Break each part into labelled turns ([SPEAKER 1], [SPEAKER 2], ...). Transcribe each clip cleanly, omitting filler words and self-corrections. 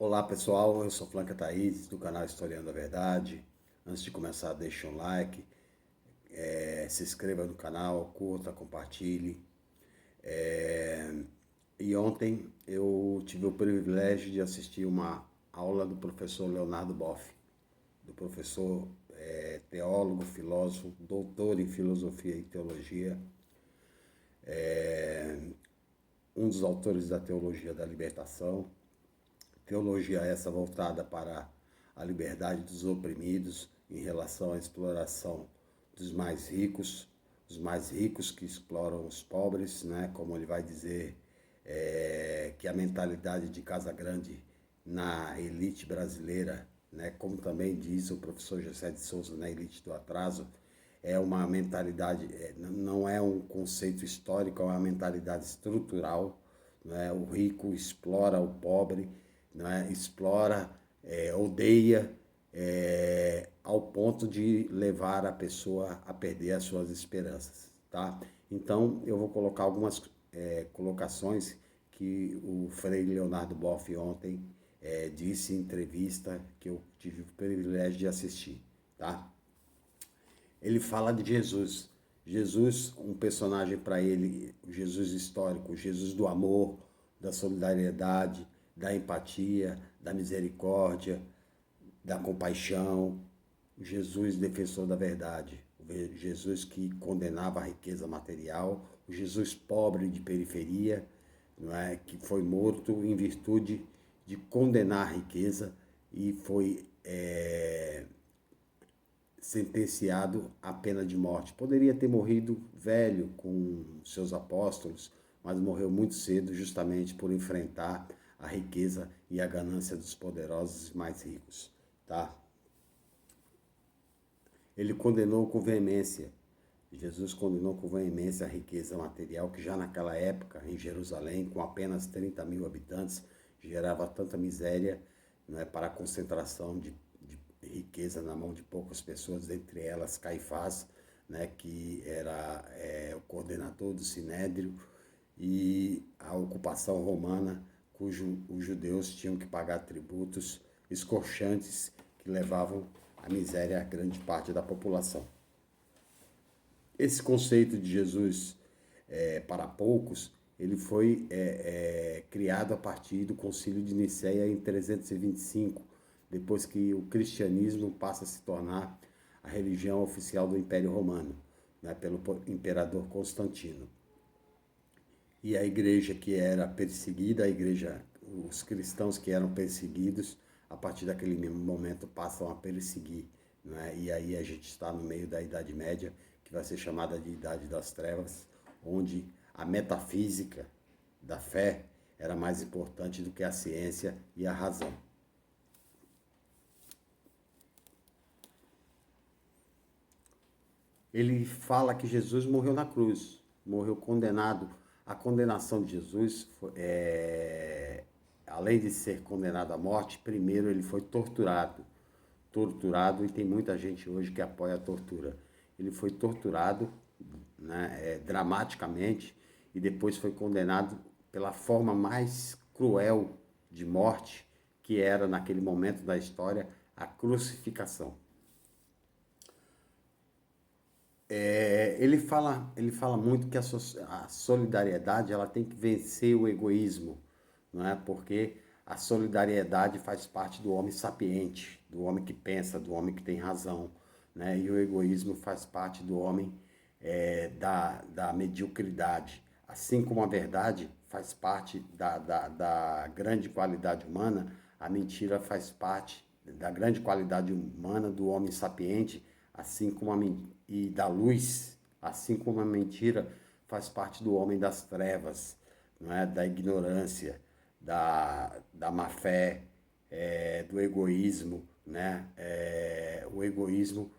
[SPEAKER 1] Olá pessoal, eu sou Flanca Thaís do canal Historiando a Verdade. Antes de começar, deixe um like, se inscreva no canal, curta, compartilhe. E ontem eu tive o privilégio de assistir uma aula do professor Leonardo Boff, do professor teólogo, filósofo, doutor em filosofia e teologia, um dos autores da teologia da libertação. Teologia essa voltada para a liberdade dos oprimidos em relação à exploração dos mais ricos, os mais ricos que exploram os pobres, né? Como ele vai dizer, que a mentalidade de Casa Grande na elite brasileira, né? Como também diz o professor José de Souza na Elite do Atraso, é uma mentalidade, não é um conceito histórico, é uma mentalidade estrutural, né? O rico explora o pobre, né? Explora, odeia, ao ponto de levar a pessoa a perder as suas esperanças, tá? Então eu vou colocar algumas colocações que o Frei Leonardo Boff ontem disse em entrevista que eu tive o privilégio de assistir, tá? Ele fala de Jesus. Jesus, um personagem para ele, o Jesus histórico, o Jesus do amor, da solidariedade, da empatia, da misericórdia, da compaixão, o Jesus defensor da verdade, o Jesus que condenava a riqueza material, o Jesus pobre de periferia, não é, que foi morto em virtude de condenar a riqueza e foi sentenciado à pena de morte. Poderia ter morrido velho com seus apóstolos, mas morreu muito cedo justamente por enfrentar a riqueza e a ganância dos poderosos e mais ricos, tá? Ele condenou com veemência, Jesus condenou com veemência a riqueza material que já naquela época, em Jerusalém, com apenas 30 mil habitantes, gerava tanta miséria, né, para a concentração de riqueza na mão de poucas pessoas, entre elas Caifás, né, que era o coordenador do Sinédrio, e a ocupação romana, cujo os judeus tinham que pagar tributos escorchantes que levavam à miséria a grande parte da população. Esse conceito de Jesus para poucos, ele foi criado a partir do Concílio de Nicéia em 325, depois que o cristianismo passa a se tornar a religião oficial do Império Romano, né, pelo imperador Constantino. E a igreja que era perseguida, os cristãos que eram perseguidos, a partir daquele mesmo momento passam a perseguir, né? E aí a gente está no meio da Idade Média, que vai ser chamada de Idade das Trevas, onde a metafísica da fé era mais importante do que a ciência e a razão. Ele fala que Jesus morreu na cruz, morreu condenado. A condenação de Jesus, além de ser condenado à morte, primeiro ele foi torturado, e tem muita gente hoje que apoia a tortura. Ele foi torturado, né, dramaticamente, e depois foi condenado pela forma mais cruel de morte, que era, naquele momento da história, a crucificação. Ele fala muito que a solidariedade ela tem que vencer o egoísmo, não é? Porque a solidariedade faz parte do homem sapiente, do homem que pensa, do homem que tem razão, né? E o egoísmo faz parte do homem da mediocridade. Assim como a verdade faz parte da grande qualidade humana, a mentira faz parte da grande qualidade humana do homem sapiente, assim como e da luz, assim como a mentira faz parte do homem das trevas, não é? Da ignorância, da má fé, do egoísmo, né? O egoísmo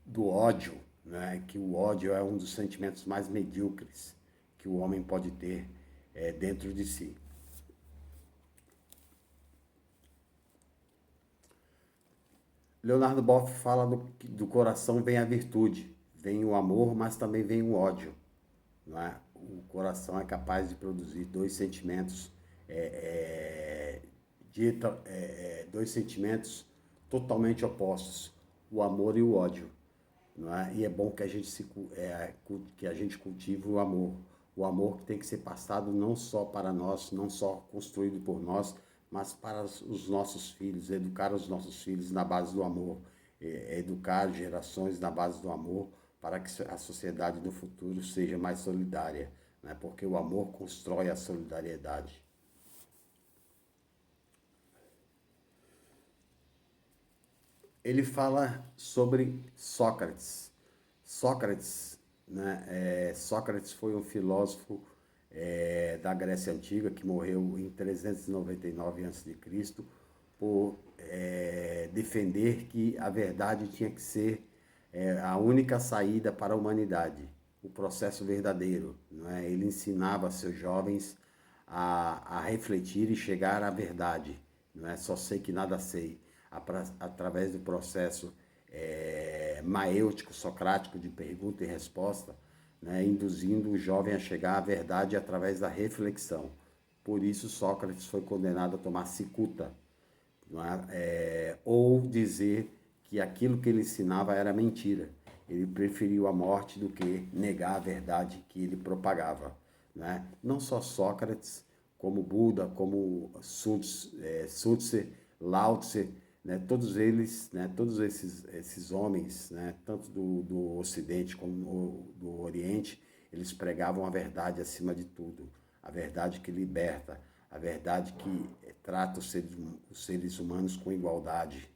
[SPEAKER 1] do ódio, né? Que o ódio é um dos sentimentos mais medíocres que o homem pode ter dentro de si. Leonardo Boff fala do coração vem a virtude, vem o amor, mas também vem o ódio. Não é? O coração é capaz de produzir dois sentimentos dois sentimentos totalmente opostos, o amor e o ódio. Não é? E é bom que que a gente cultive o amor que tem que ser passado não só para nós, não só construído por nós, mas para os nossos filhos, educar os nossos filhos na base do amor, educar gerações na base do amor, para que a sociedade do futuro seja mais solidária, né? Porque o amor constrói a solidariedade. Ele fala sobre Sócrates. Sócrates, né? Sócrates foi um filósofo da Grécia Antiga que morreu em 399 a.C. por defender que a verdade tinha que ser a única saída para a humanidade, o processo verdadeiro. Não é? Ele ensinava seus jovens a refletir e chegar à verdade. Não é? Só sei que nada sei. Através do processo maêutico, socrático, de pergunta e resposta, né? Induzindo o jovem a chegar à verdade através da reflexão. Por isso, Sócrates foi condenado a tomar cicuta, ou dizer que aquilo que ele ensinava era mentira. Ele preferiu a morte do que negar a verdade que ele propagava. Né? Não só Sócrates, como Buda, como Sun Tzu, Lao Tse, né? Todos eles, né? Todos esses homens, né? Tanto do Ocidente como do Oriente, eles pregavam a verdade acima de tudo, a verdade que liberta, a verdade que trata os seres humanos com igualdade.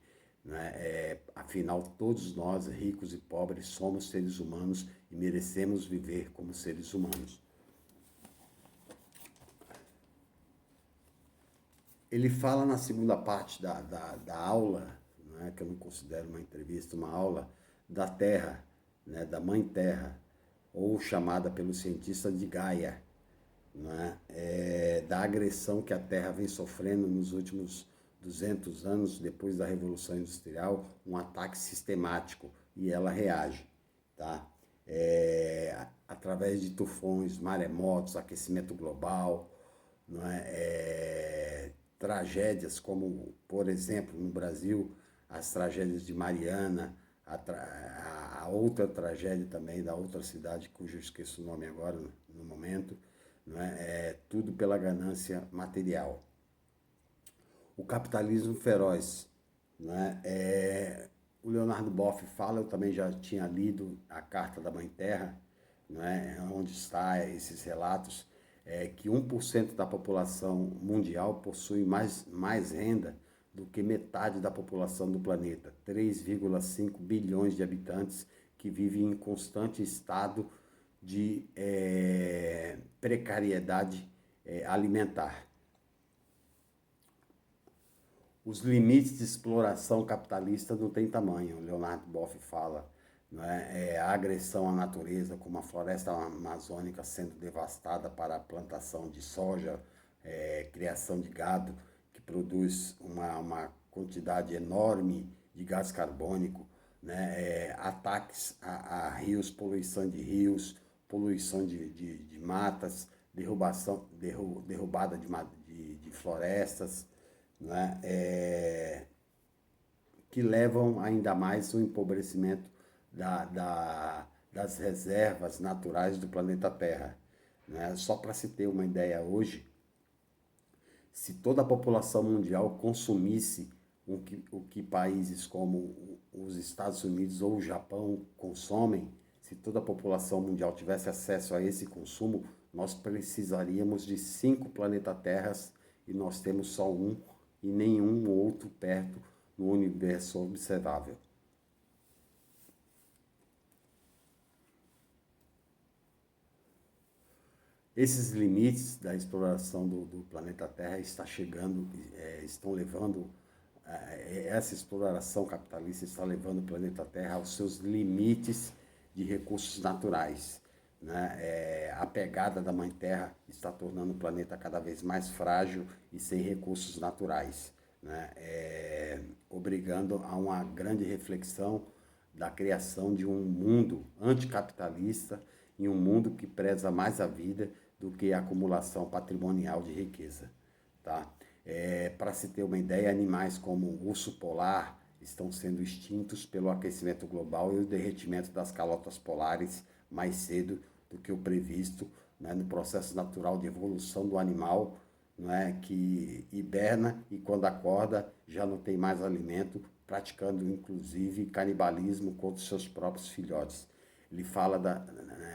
[SPEAKER 1] Né? Afinal, todos nós, ricos e pobres, somos seres humanos e merecemos viver como seres humanos. Ele fala na segunda parte da aula, né, que eu não considero uma entrevista, uma aula, da Terra, né, da Mãe Terra, ou chamada pelo cientista de Gaia, né, da agressão que a Terra vem sofrendo nos últimos 200 anos, depois da Revolução Industrial, um ataque sistemático, e ela reage, tá? Através de tufões, maremotos, aquecimento global, não tragédias como, por exemplo, no Brasil, as tragédias de Mariana, a outra tragédia também da outra cidade, cujo eu esqueço o nome agora no momento, não tudo pela ganância material. O capitalismo feroz, o Leonardo Boff fala, eu também já tinha lido a Carta da Mãe Terra, onde está esses relatos, que 1% da população mundial possui mais renda do que metade da população do planeta, 3,5 bilhões de habitantes que vivem em constante estado de precariedade alimentar. Os limites de exploração capitalista não têm tamanho, Leonardo Boff fala. A agressão à natureza, como a floresta amazônica sendo devastada para a plantação de soja, criação de gado, que produz uma quantidade enorme de gás carbônico, ataques a rios, poluição de rios, poluição de matas, derrubada de florestas, que levam ainda mais ao empobrecimento das reservas naturais do planeta Terra. Só para se ter uma ideia hoje, se toda a população mundial consumisse o que países como os Estados Unidos ou o Japão consomem, se toda a população mundial tivesse acesso a esse consumo, nós precisaríamos de 5 planeta Terras e nós temos só um e nenhum outro perto no universo observável. Esses limites da exploração do planeta Terra estão levando, essa exploração capitalista está levando o planeta Terra aos seus limites de recursos naturais. A pegada da Mãe Terra está tornando o planeta cada vez mais frágil e sem recursos naturais, obrigando a uma grande reflexão da criação de um mundo anticapitalista e um mundo que preza mais a vida do que a acumulação patrimonial de riqueza. Tá? Para se ter uma ideia, animais como o urso polar estão sendo extintos pelo aquecimento global e o derretimento das calotas polares mais cedo do que o previsto, né, no processo natural de evolução do animal, né, que hiberna e quando acorda já não tem mais alimento, praticando inclusive canibalismo contra os seus próprios filhotes.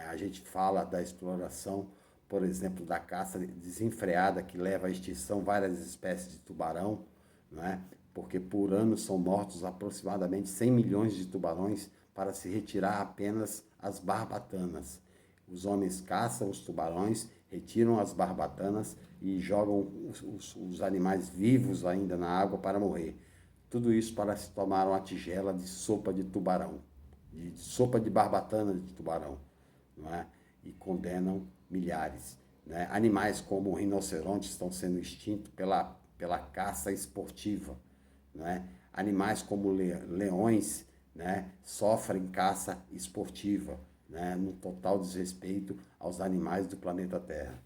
[SPEAKER 1] A gente fala da exploração, por exemplo, da caça desenfreada que leva à extinção várias espécies de tubarão, não é? Porque por ano são mortos aproximadamente 100 milhões de tubarões para se retirar apenas as barbatanas. Os homens caçam os tubarões, retiram as barbatanas e jogam os animais vivos ainda na água para morrer. Tudo isso para se tomar uma tigela de sopa de tubarão, de sopa de barbatana de tubarão, não é? E condenam milhares. Né? Animais como o rinoceronte estão sendo extintos pela caça esportiva. Né? Animais como leões, né, sofrem caça esportiva, né, no total desrespeito aos animais do planeta Terra.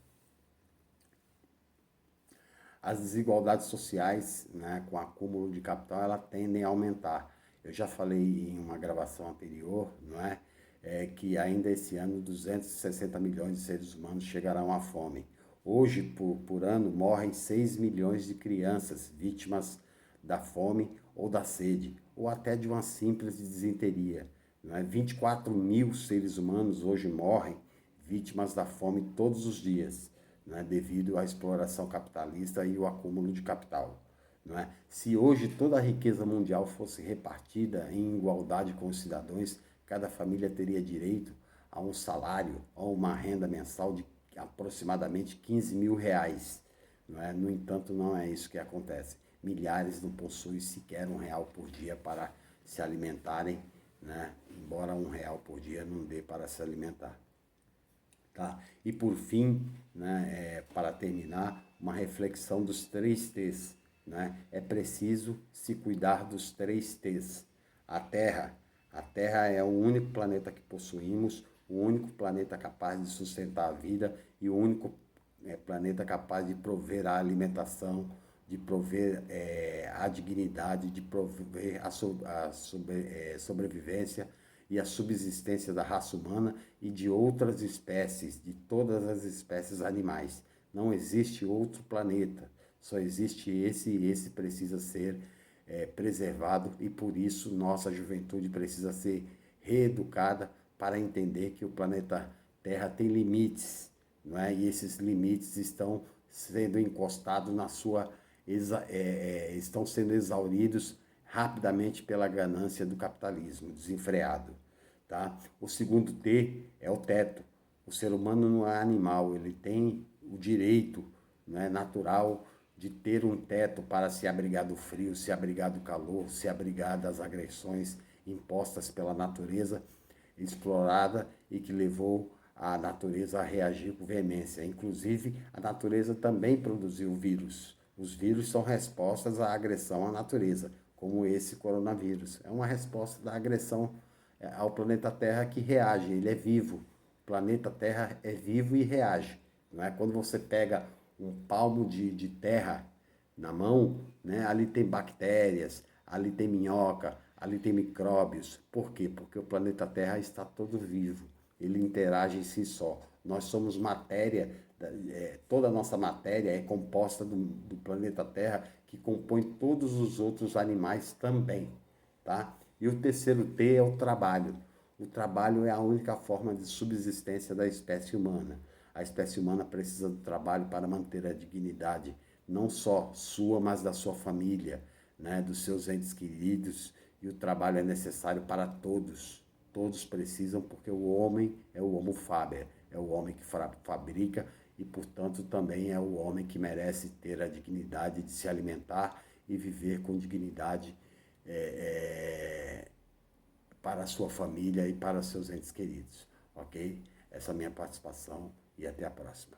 [SPEAKER 1] As desigualdades sociais, né, com acúmulo de capital, elas tendem a aumentar. Eu já falei em uma gravação anterior, não é? Que ainda esse ano 260 milhões de seres humanos chegarão à fome. Hoje, por ano, morrem 6 milhões de crianças vítimas da fome ou da sede, ou até de uma simples desinteria. Não é? 24 mil seres humanos hoje morrem vítimas da fome todos os dias, né, devido à exploração capitalista e o acúmulo de capital. Não é? Se hoje toda a riqueza mundial fosse repartida em igualdade com os cidadãos, cada família teria direito a um salário ou uma renda mensal de aproximadamente 15 mil reais. Não é? No entanto, não é isso que acontece. Milhares não possuem sequer R$ 1 por dia para se alimentarem, né? Embora R$ 1 por dia não dê para se alimentar. Tá? E por fim, né, para terminar, uma reflexão dos 3 T's. Né? É preciso se cuidar dos 3 T's. A Terra é o único planeta que possuímos, o único planeta capaz de sustentar a vida e o único planeta capaz de prover a alimentação, de prover a dignidade, de prover a sobrevivência e a subsistência da raça humana e de outras espécies, de todas as espécies animais. Não existe outro planeta, só existe esse e esse precisa ser preservado e por isso nossa juventude precisa ser reeducada para entender que o planeta Terra tem limites, não é? E esses limites estão sendo encostados na sua estão sendo exauridos rapidamente pela ganância do capitalismo desenfreado. Tá? O segundo T é o teto. O ser humano não é animal, ele tem o direito, né, natural de ter um teto para se abrigar do frio, se abrigar do calor, se abrigar das agressões impostas pela natureza explorada e que levou a natureza a reagir com veemência. Inclusive, a natureza também produziu vírus. Os vírus são respostas à agressão à natureza, como esse coronavírus. É uma resposta da agressão ao planeta Terra que reage, ele é vivo. O planeta Terra é vivo e reage. Não é? Quando você pega um palmo de terra na mão, né, ali tem bactérias, ali tem minhoca, ali tem micróbios. Por quê? Porque o planeta Terra está todo vivo, ele interage em si só. Nós somos matéria, toda a nossa matéria é composta do planeta Terra, que compõe todos os outros animais também, tá? E o terceiro T é o trabalho. O trabalho é a única forma de subsistência da espécie humana. A espécie humana precisa do trabalho para manter a dignidade, não só sua, mas da sua família, né, dos seus entes queridos. E o trabalho é necessário para todos. Todos precisam, porque o homem é o homo faber, é o homem que fabrica e, portanto, também é o homem que merece ter a dignidade de se alimentar e viver com dignidade para a sua família e para seus entes queridos, ok? Essa é a minha participação e até a próxima.